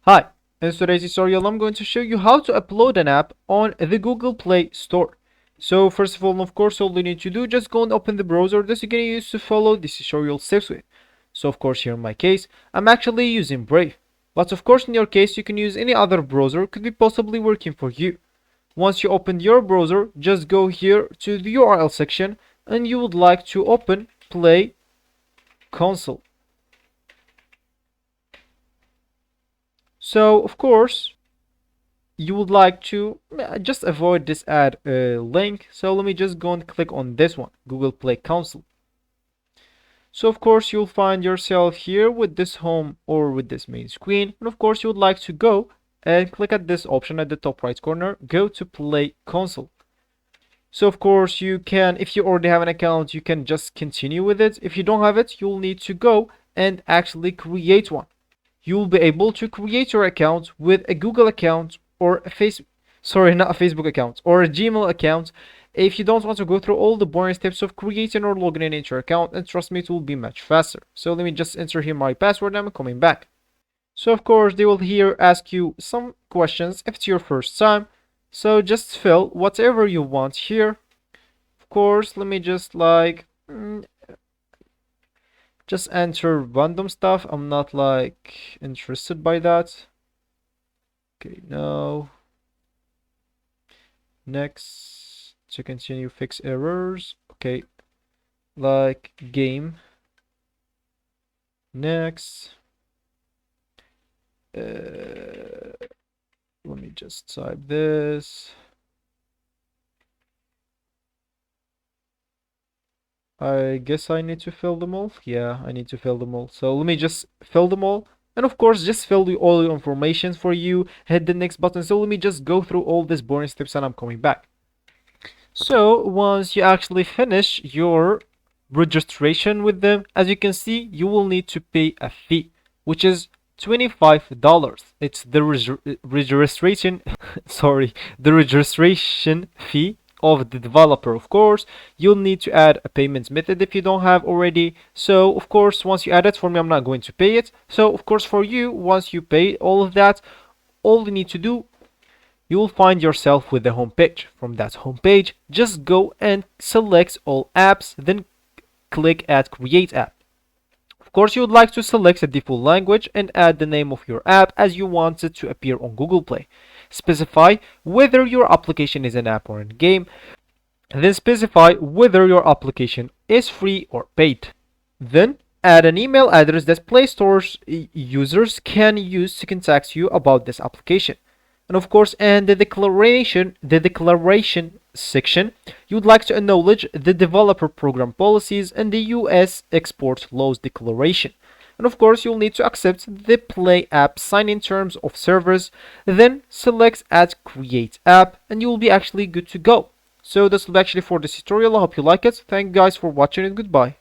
Hi, in today's tutorial I'm going to show you how to upload an app on the Google Play Store. So first of all, of course, all you need to do, just go and open the browser that you're going to use to follow this tutorial steps with. So of course, here in my case, I'm actually using Brave. But of course, in your case, you can use any other browser, could be possibly working for you. Once you open your browser, just go here to the URL section and you would like to open Play Console. So of course, you would like to just avoid this ad link, so let me just go and click on this one, Google Play Console. So of course you'll find yourself here with this home or with this main screen, and of course you would like to go and click at this option at the top right corner, go to Play Console. So of course you can, if you already have an account, you can just continue with it. If you don't have it, you'll need to go and actually create one. You'll be able to create your account with a Google account or not a Facebook account, or a Gmail account, if you don't want to go through all the boring steps of creating or logging in into your account. And trust me, it will be much faster. So let me just enter here my password and I'm coming back. So of course they will here ask you some questions if it's your first time, so just fill whatever you want here. Of course, let me just just enter random stuff. I'm not interested by that. Okay, no. Next, to continue, fix errors. Okay, game. Next. Let me just type this. I guess I need to fill them all. Yeah, I need to fill them all. So let me just fill them all. And of course, just fill all the information for you. Hit the next button. So let me just go through all these boring steps and I'm coming back. So once you actually finish your registration with them, as you can see, you will need to pay a fee, which is $25. It's the registration, sorry, the registration fee of the developer. Of course, you'll need to add a payment method if you don't have already. So of course, once you add it, for me, I'm not going to pay it. So of course, for you, once you pay all of that, all you need to do, you will find yourself with the home page. From that home page, just go and select all apps, then click at create app. Of course, you would like to select a default language and add the name of your app as you want it to appear on Google Play. Specify whether your application is an app or a game. Then specify whether your application is free or paid. Then add an email address that Play Store's users can use to contact you about this application. And of course, in the declaration section, you would like to acknowledge the developer program policies and the US export laws declaration. And of course, you'll need to accept the Play app sign-in terms of service. Then select add create app and you will be actually good to go. So this will be actually for this tutorial. I hope you like it. Thank you guys for watching and goodbye.